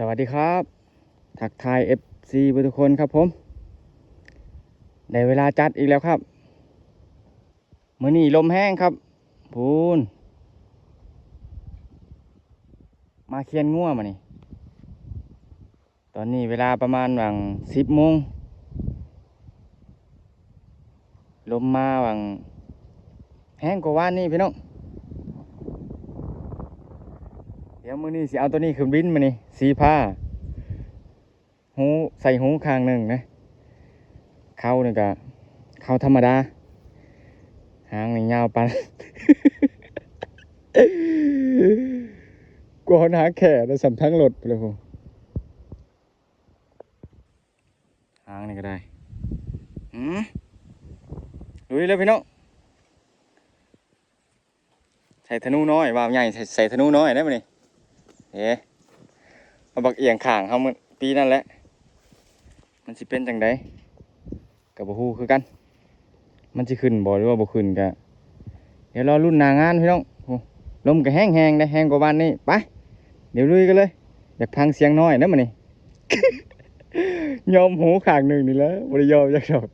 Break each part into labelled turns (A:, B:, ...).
A: สวัสดีครับทักทาย FC ทุกคนครับผมได้เวลาจัดอีกแล้วครับมื้อนี้ลมแห้งครับพูนมาเคียนงัวมานี่ตอนนี้เวลาประมาณหวัง10 โมงลมมาหวังแห้งกว่าว่านนี่พี่น้องเดี๋ยวมื้อนี้สิเอาตัวนี้ขึ้นบินมานี่สีผ้าหูใส่หูข้างหนึ่งนะเข้านี่ก็เข้าธรรมดาหางนี่ยาวปัน กวนหาแข่ได้สำทั้งรถไปเลยผมหางนี่ก็ได้ลุยเลยพี่น้องใส่ธนูน้อยว่าวใหญ่ใส่ธนูน้อยได้ไหมนี่มาบักเอียงข่างเขามันปีนั่นแหละมันสิเป็นจังไดกับบ่ฮู้คือกันมันสิขึ้นบ่หรือว่าบ่ขึ้นกะเดี๋ยวรอรุ่นหน้างานพี่น้องลมก็แห้งได้แห้งกว่าบ้านนี้ไปเดี๋ยวลุยกันเลยอยากพังเสียงน้อยนะมันนี่ ยอมหูข้างหนึ่งนี่แหล้วบ่ได้ยอมจักดอก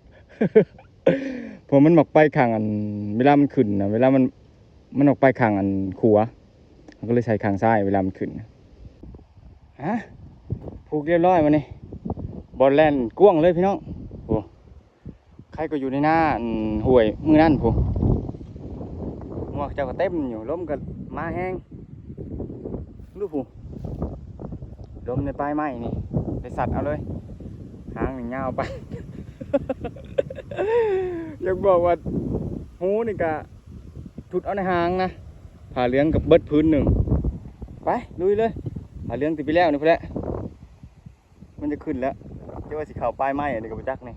A: ผมมันออกไปข้างอันเวลามันขึ้นนะเวลามันออกไปข้างอันขวามันก็เลยใช้ข้างซ้ายเวลามันขึ้นฮะผูกเรียบร้อยมานี่บอลแลนกว้างเลยพี่น้องโอ้ใครก็อยู่ในหน้าห่วยมือนั่นผมงวกเจ้าก็เต็มอยู่ลมก็มาแห้งดูผู้ลมในปลายไม้นี่ไปสัตว์เอาเลยหางหนึ่งยาวไป อยากบอกว่าหูนี่กะทุดเอาในหางนะผ่าเลี้ยงกับเบิดพื้นหนึ่งไปลุยเลยผ่าเลี้ยงติดไปแล้วนี่พอแล้วมันจะขึ้นแล้วเจ้าว่าสิเข่าปลายไม้อันนี้กับจักนี่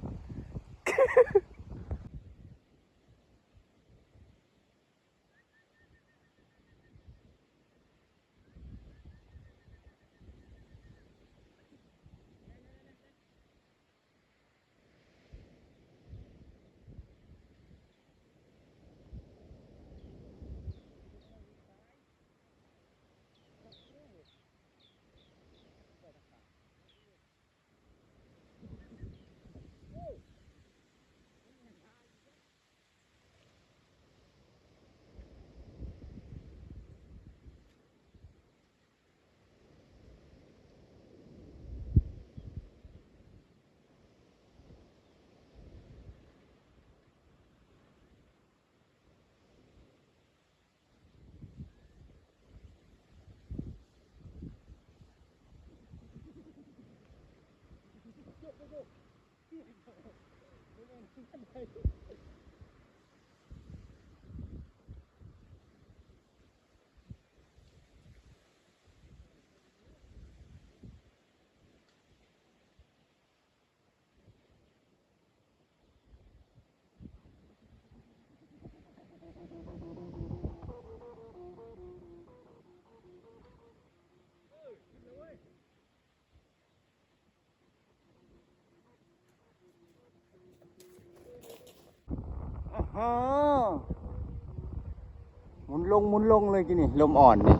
A: หมุนลงเลยกินนี่ลมอ่อนนี่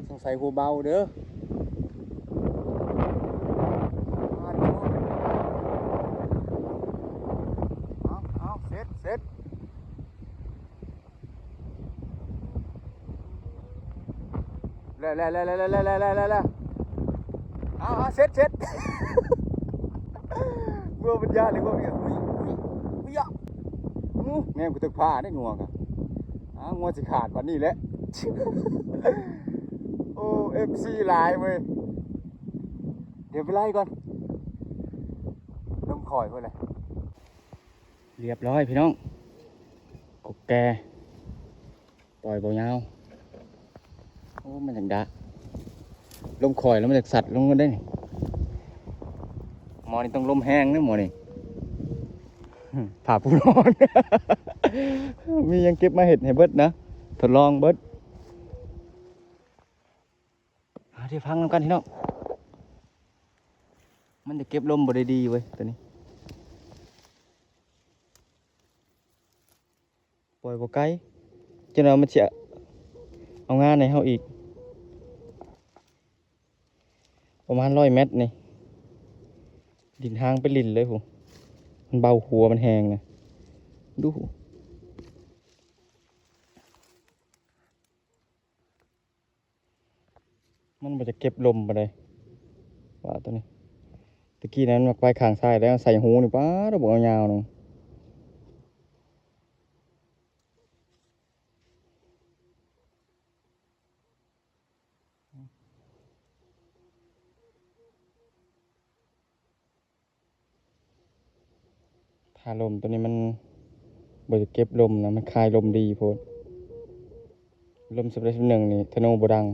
A: สงสัยหัวเบาเด้อเอาเสร็จแล้วเอาเสร็จ เมื่อปัญญาเลยว่าเนี่ยอุ้ยอ่ะแม่กูตึกผ้าได้งัวกันงัวสิขาดวันนี้แหละ โอ้FC หลายเว้ยเดี๋ยวไปไล่ก่อนลมคอยเพื่ออะไรเรียบร้อยพี่น้องกบแกปล่อยเบาเงาโอ้มันอย่างดะลมคอยแล้วมันจะสัตว์ลงกันได้หมอนี่ต้องลมแห้งนะหมอนี่ ผ่าปูนอน มียังเก็บมาเห็ดให้เบิดนะทดลองเบิดเดี๋ยวพังกันพี่น้องมันจะเก็บลมบ่ได้ดีเว้ยตัวนี้ปล่อยบ่ไกลจนเรามันจะเอางานในเฮาอีกโอ้ ประมาณ100 เมตรนี่ดินทางไปลินเลยผมมันเบาหัวมันแหงนะดูมันมันจะเก็บลมไปเลยว่าตัวนี้ตะกี้นั้นมาไปข้างซ้ายแล้วใส่หูนี่ป้าเราบอกเอายาวๆนึงถ้าลมตัวนี้มันบ่จะเก็บลมนะมันคายลมดีโพดลม11.1นี่ธนูบ่ดัง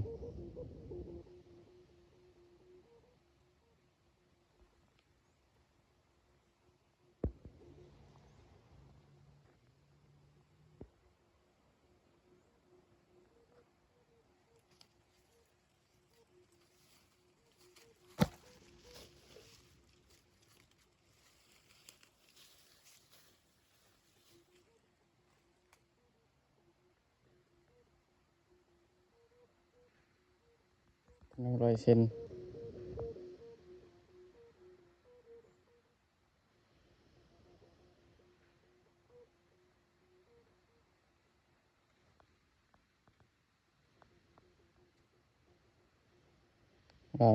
A: 100 เซน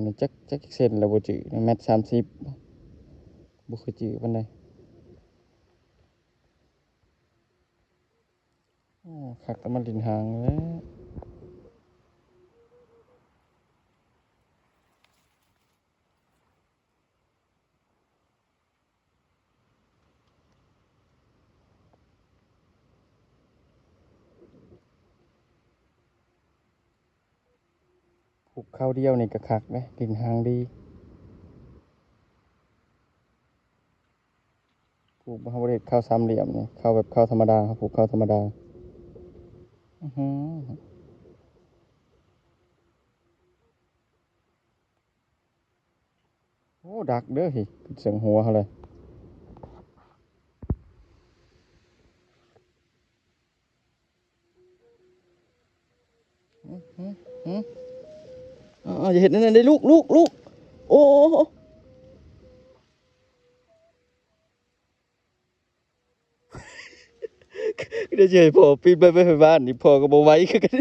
A: นี่จักเซนแล้วบ่จือ1.30 เมตรบ่เคยจือปานใดโอ้คักแต่มันดินหางแล้วผูกเข้าเดียวนี่ก็คักเด้ดินหางดีผูกบ่เฮาบ่ได้เฮ็ดเข้าสามเหลี่ยมนี่เข้าแบบเข้าธรรมดาครับผูกเข้าธรรมดาอื้อหือโอ้ดักเด้อหิเสียงหัวเขาเลยหืออย่าเห็นนั่นได้ลูกโอ้เดี๋ยวเฉยพ่อปีนไปบ้านนี่พ่อก็บ่ไหวคือกัน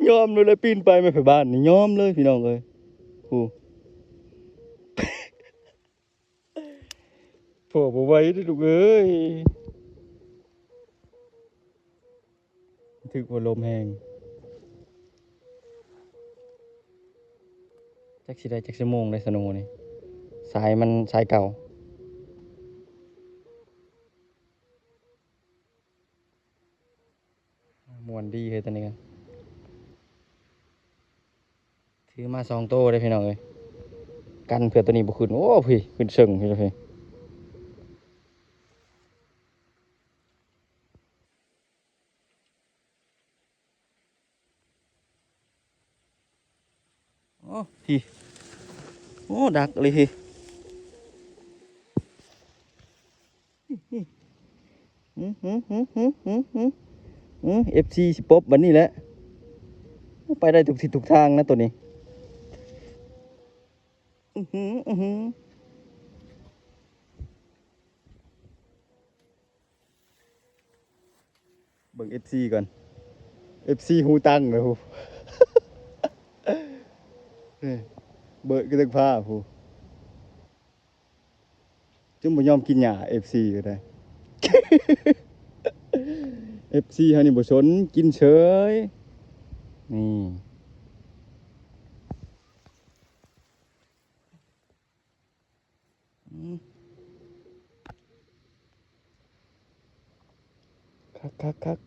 A: ยอมเลยปีนไปไม่ไปบ้านนี่ยอมเลยพี่น้องเอ้ยโอ้พ่อบ่ไหวเด้อลูกเอ้ยถึกว่าลมแรงจักสิได้จักชั่วโมงได้สโนว์นี่สายมันสายเก่าม่วนดีเฮ้ยตอนนี้กันถือมา2 โตได้พี่น้องเอ้ยกันเผื่อตัวนี้บ่ขึ้นโอ้พี่ขึ้นเชิงพี่เด้อพี่โอ้พี่โอ้ดักเลยพี่FC สิป๊อบบัดนี้แหละไปได้ทุกทิศทุกทางนะตัวนี้อื้อหือเบิ่ง FC ก่อน FC หูตั้งเลยฮู้นี่เบิดก็ต้องพาฮู้จึงบ่ยอมกินหญ้า FC ก็ได้ FC เฮานี่บ่สนกินเฉยนี่คัก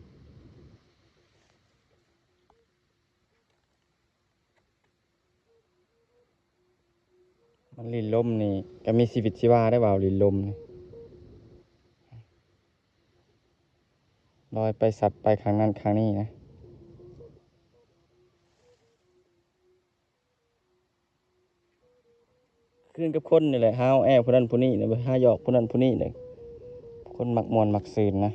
A: มันลิ้นลมนี่ก็มีชีวิตชีวาได้เปล่าลิ้นลมนี่ลอยไปสัตว์ไปข้างนั้นข้างนี้นะคืนกับคนนี่แหละห้าวแอบผู้นั้นผู้นี้เนี่ยห้าหยอกผู้นั้นผู้นี้เนี่ยคนมักม่วนมักซื่นนะ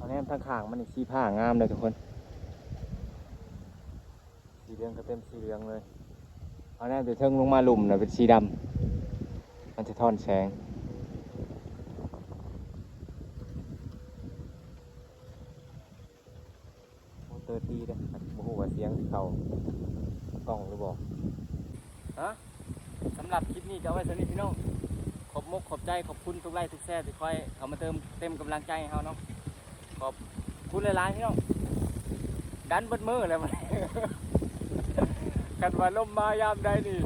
A: เอาแนมทางข้างมันนี่สีผ้างามเลยทุกคนสีเหลืองก็เต็มสีเหลืองเลยเอาแนมเดี๋ยวเทิงลงมาหลุมนะเป็นสีดำมันจะทอนแสงโอ้เตอร์ตีเลยโอ้โหว่าเสียงที่เขากล้องหรือบอกฮะสำหรับคลิปนี้จะเอาไว้สนิทพี่น้องขอบมกขอบใจขอบคุณทุกไลค์ทุกแซ่ที่คอยเขามาเต็มกำลังใจให้เขาเนาะขอบคุณหลายๆพี่น้องดันเบิดมือเลยมัน กันว่าลมมายามใดนี่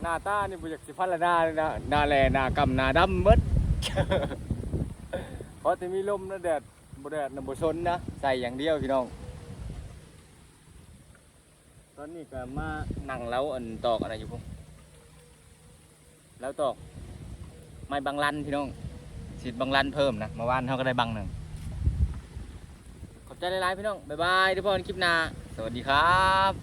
A: หน้าตานี่บุอยากสิพันละหน้าเลยนะหน้าแลหน้ากำหน้าดำเบิด เพราะที่มีลมนะแดดบ่แดดนะบ่ชนนะใส่อย่างเดียวพี่น้องตอนนี้ก็มานั่งเล้าอันตอกอะไรอยู่พวกแล้วตอกไม้บางลันพี่น้องฉีดบางลันเพิ่มนะเมื่อวานเขาก็ได้บางหนึ่งขอบใจหลายๆพี่น้องบ๊ายบายเดี๋ยวพอกันคลิปหน้าสวัสดีครับ